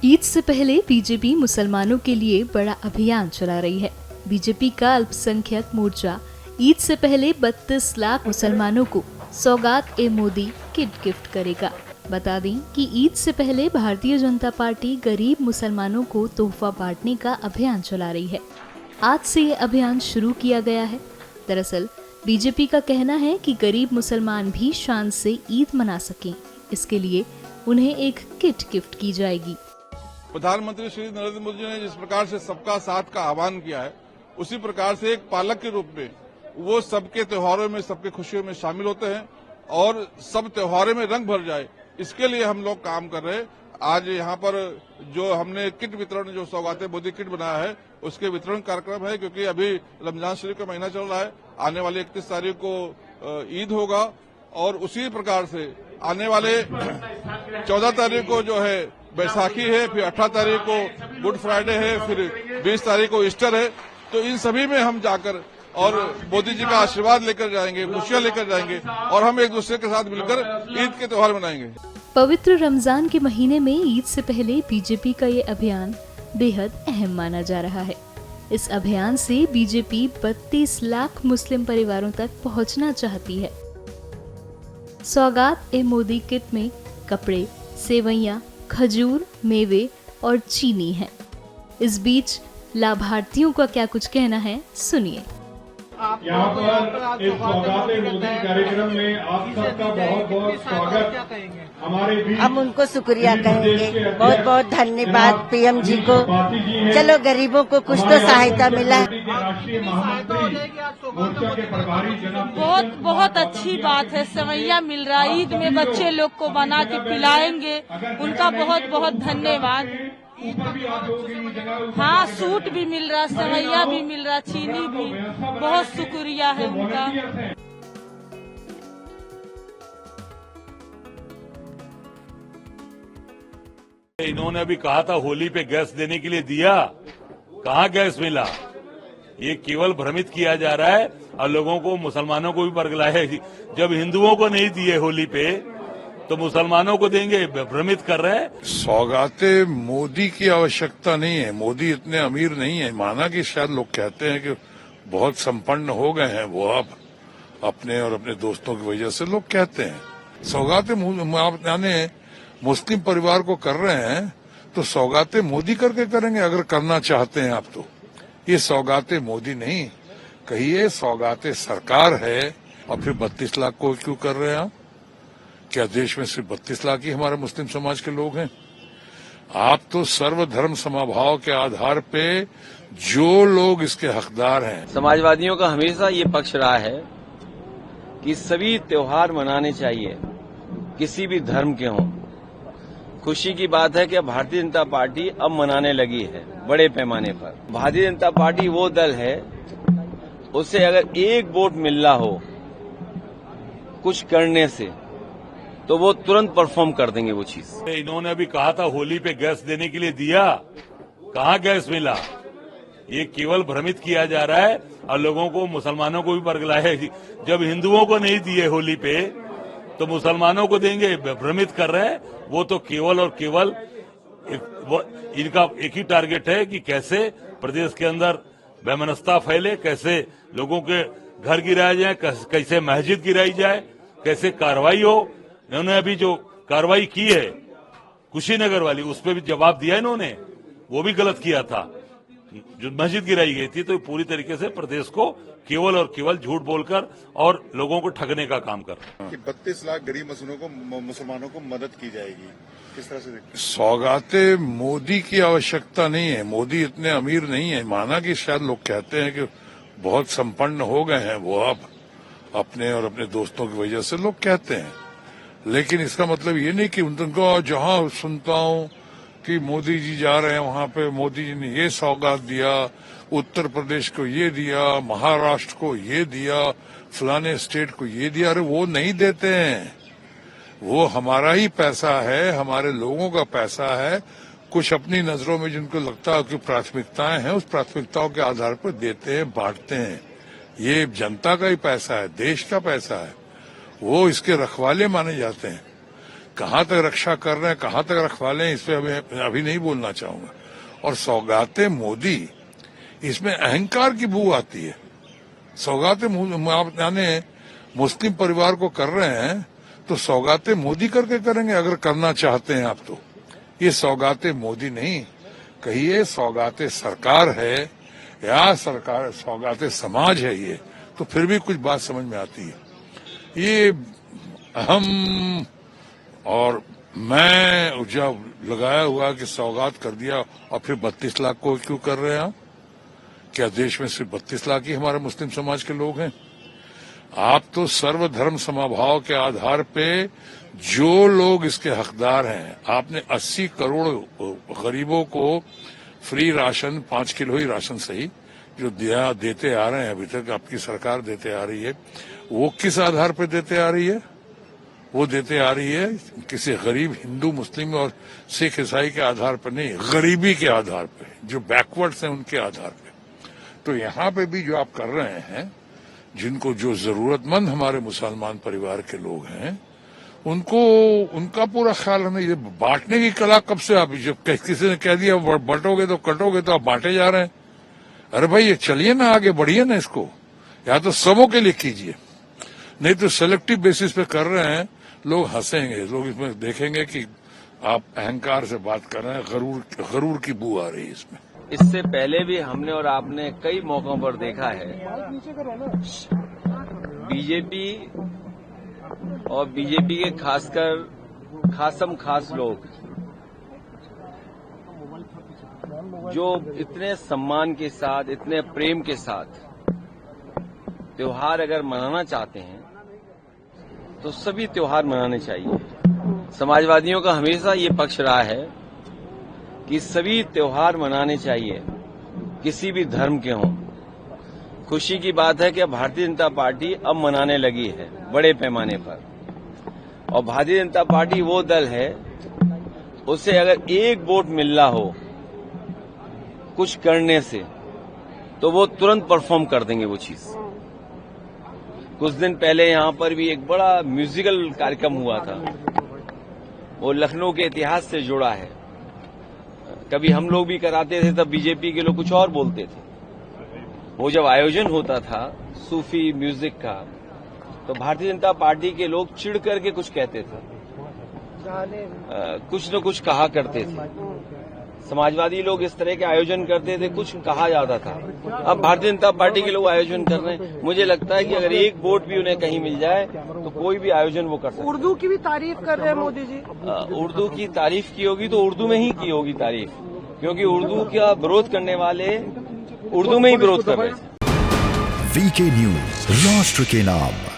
ईद से पहले बीजेपी मुसलमानों के लिए बड़ा अभियान चला रही है। बीजेपी का अल्पसंख्यक मोर्चा ईद से पहले 32 लाख मुसलमानों को सौगात-ए-मोदी किट गिफ्ट करेगा। बता दें कि ईद से पहले भारतीय जनता पार्टी गरीब मुसलमानों को तोहफा बांटने का अभियान चला रही है। आज से ये अभियान शुरू किया गया है। दरअसल बीजेपी का कहना है कि गरीब मुसलमान भी शान से ईद मना सकें, इसके लिए उन्हें एक किट गिफ्ट की जाएगी। प्रधानमंत्री श्री नरेंद्र मोदी जी ने जिस प्रकार से सबका साथ का आह्वान किया है, उसी प्रकार से एक पालक के रूप में वो सबके त्योहारों में, सबके खुशियों में शामिल होते हैं और सब त्योहारों में रंग भर जाए, इसके लिए हम लोग काम कर रहे हैं। आज यहाँ पर जो हमने किट वितरण, जो सौगात-ए-मोदी किट बनाया है, उसके वितरण कार्यक्रम है, क्योंकि अभी रमजान शरीफ का महीना चल रहा है। आने वाले 31 तारीख को ईद होगा और उसी प्रकार से आने वाले 14 तारीख को जो है बैसाखी है, फिर 18 तारीख को गुड फ्राइडे है, फिर 20 तारीख को ईस्टर है। तो इन सभी में हम जाकर और मोदी जी का आशीर्वाद लेकर जाएंगे, खुशियां लेकर जाएंगे और हम एक दूसरे के साथ मिलकर ईद के त्योहार मनाएंगे। पवित्र रमजान के महीने में ईद से पहले बीजेपी का ये अभियान बेहद अहम माना जा रहा है। इस अभियान से बीजेपी 32 लाख मुस्लिम परिवारों तक पहुंचना चाहती है। सौगात-ए-मोदी किट में कपड़े, सेवइयां, खजूर, मेवे और चीनी है। इस बीच लाभार्थियों का क्या कुछ कहना है, सुनिए। यहाँ पर इस सौगात-ए-मोदी कार्यक्रम में आप सबका बहुत बहुत स्वागत। हमारे बीच हम उनको शुक्रिया कहेंगे, बहुत बहुत धन्यवाद पीएम जी को। चलो गरीबों को कुछ तो सहायता मिला। राष्ट्रीय महामंत्री मोर्चा के प्रभारी जनाब, बहुत बहुत अच्छी बात है। सेवैया मिल रहा, ईद में बच्चे लोग को बना के पिलाएंगे, उनका बहुत बहुत धन्यवाद। हाँ, सूट भी मिल रहा, सेवैया भी मिल रहा, चीनी भी, बहुत शुक्रिया है उनका। इन्होंने अभी कहा था होली पे गैस देने के लिए दिया, कहाँ गैस मिला? ये केवल भ्रमित किया जा रहा है और लोगों को, मुसलमानों को भी बरगलाया। जब हिंदुओं को नहीं दिए होली पे तो मुसलमानों को देंगे, भ्रमित कर रहे हैं। सौगात-ए-मोदी की आवश्यकता नहीं है। मोदी इतने अमीर नहीं है। माना कि शायद लोग कहते हैं कि बहुत संपन्न हो गए हैं वो अब अपने और अपने दोस्तों की वजह से, लोग कहते हैं। सौगात-ए-मोदी मुस्लिम परिवार को कर रहे हैं तो सौगात-ए-मोदी करके करेंगे, अगर करना चाहते हैं आप तो। ये सौगात-ए-मोदी नहीं, कहिए सौगात-ए-सरकार है। और फिर 32 लाख को क्यों कर रहे हैं आप? क्या देश में सिर्फ 32 लाख ही हमारे मुस्लिम समाज के लोग हैं? आप तो सर्वधर्म समभाव के आधार पे जो लोग इसके हकदार हैं। समाजवादियों का हमेशा ये पक्ष रहा है कि सभी त्योहार मनाने चाहिए, किसी भी धर्म के हों। खुशी की बात है कि भारतीय जनता पार्टी अब मनाने लगी है बड़े पैमाने पर। भारतीय जनता पार्टी वो दल है, उससे अगर एक वोट मिल रहा हो कुछ करने से, तो वो तुरंत परफॉर्म कर देंगे वो चीज। इन्होंने अभी कहा था होली पे गैस देने के लिए दिया, कहाँ गैस मिला? ये केवल भ्रमित किया जा रहा है और लोगों को, मुसलमानों को भी बरगलाया। जब हिंदुओं को नहीं दिए होली पे तो मुसलमानों को देंगे, भ्रमित कर रहे हैं। वो तो केवल और केवल इनका एक ही टारगेट है कि कैसे प्रदेश के अंदर वैमनस्यता फैले, कैसे लोगों के घर गिराए जाए, कैसे मस्जिद गिराई जाए, कैसे कार्रवाई हो। इन्होंने अभी जो कार्रवाई की है कुशीनगर वाली, उस पर भी जवाब दिया इन्होंने, वो भी गलत किया था। जो मस्जिद गिराई गई थी, तो पूरी तरीके से प्रदेश को केवल और केवल झूठ बोलकर और लोगों को ठगने का काम कर रहे हैं। कि 32 लाख गरीब मुसलमानों को मदद की जाएगी, किस तरह से देखते हैं? सौगात-ए-मोदी की आवश्यकता नहीं है। मोदी इतने अमीर नहीं है। माना कि शायद लोग कहते हैं कि बहुत संपन्न हो गए हैं वो अब अपने और अपने दोस्तों की वजह से, लोग कहते हैं। लेकिन इसका मतलब ये नहीं कि उनको, जहां सुनता हूं कि मोदी जी जा रहे हैं वहां पे मोदी जी ने ये सौगात दिया, उत्तर प्रदेश को ये दिया, महाराष्ट्र को ये दिया, फलाने स्टेट को ये दिया। अरे वो नहीं देते हैं, वो हमारा ही पैसा है, हमारे लोगों का पैसा है। कुछ अपनी नजरों में जिनको लगता है कि प्राथमिकताएं हैं, उस प्राथमिकताओं के आधार पर देते हैं, बांटते हैं। ये जनता का ही पैसा है, देश का पैसा है, वो इसके रखवाले माने जाते हैं। कहाँ तक रक्षा कर रहे हैं, कहाँ तक रखवाले हैं, इस पे अभी नहीं बोलना चाहूंगा। और सौगातें मोदी, इसमें अहंकार की बू आती है। सौगातें आप यानी मुस्लिम परिवार को कर रहे हैं तो सौगातें मोदी करके करेंगे, अगर करना चाहते हैं आप तो। ये सौगातें मोदी नहीं, कहिए सौगातें सरकार है या सरकार सौगातें समाज है, ये तो फिर भी कुछ बात समझ में आती है। ये हम और मैं जब लगाया हुआ कि सौगात कर दिया और फिर 32 लाख को क्यों कर रहे हैं आप? क्या देश में सिर्फ 32 लाख ही हमारे मुस्लिम समाज के लोग हैं? आप तो सर्वधर्म समभाव के आधार पे जो लोग इसके हकदार हैं, आपने 80 करोड़ गरीबों को फ्री राशन, 5 किलो ही राशन सही, जो देते आ रहे हैं अभी तक, आपकी सरकार देते आ रही है, वो किस आधार पे देते आ रही है? वो देते आ रही है किसी गरीब हिंदू, मुस्लिम और सिख ईसाई के आधार पर नहीं, गरीबी के आधार पे, जो बैकवर्ड्स हैं उनके आधार पे। तो यहाँ पे भी जो आप कर रहे हैं, जिनको जो जरूरतमंद हमारे मुसलमान परिवार के लोग हैं, उनको उनका पूरा ख्याल हमें, ये बांटने की कला कब से आप, जब किसी ने कह दिया बंटोगे तो कटोगे, तो आप बांटे जा रहे हैं। अरे भाई ये चलिए ना, आगे बढ़िए ना इसको, या तो सबों के लिए कीजिए, नहीं तो सेलेक्टिव बेसिस पे कर रहे हैं। लोग हंसेंगे, लोग इसमें देखेंगे कि आप अहंकार से बात कर रहे हैं, गरूर की बू आ रही है इसमें। इससे पहले भी हमने और आपने कई मौकों पर देखा है, बीजेपी और बीजेपी के खासकर खास लोग जो इतने सम्मान के साथ, इतने प्रेम के साथ त्योहार अगर मनाना चाहते हैं तो सभी त्योहार मनाने चाहिए। समाजवादियों का हमेशा ये पक्ष रहा है कि सभी त्योहार मनाने चाहिए, किसी भी धर्म के हों। खुशी की बात है कि भारतीय जनता पार्टी अब मनाने लगी है बड़े पैमाने पर, और भारतीय जनता पार्टी वो दल है, उसे अगर एक वोट मिल रहा हो कुछ करने से, तो वो तुरंत परफॉर्म कर देंगे वो चीज। कुछ दिन पहले यहां पर भी एक बड़ा म्यूजिकल कार्यक्रम हुआ था, वो लखनऊ के इतिहास से जुड़ा है। कभी हम लोग भी कराते थे, तब बीजेपी के लोग कुछ और बोलते थे। वो जब आयोजन होता था सूफी म्यूजिक का, तो भारतीय जनता पार्टी के लोग चिढ़ करके कुछ कहते थे, कुछ न कुछ कहा करते थे। समाजवादी लोग इस तरह के आयोजन करते थे, कुछ कहा जाता था। अब भारतीय जनता पार्टी के लोग आयोजन कर रहे हैं। मुझे लगता है कि अगर एक वोट भी उन्हें कहीं मिल जाए तो कोई भी आयोजन वो कर सकते हैं। उर्दू की भी तारीफ कर रहे हैं मोदी जी। उर्दू की तारीफ की होगी तो उर्दू में ही की होगी तारीफ, क्योंकि उर्दू का विरोध करने वाले उर्दू में ही विरोध कर रहे थे। वीके न्यूज, राष्ट्र के नाम।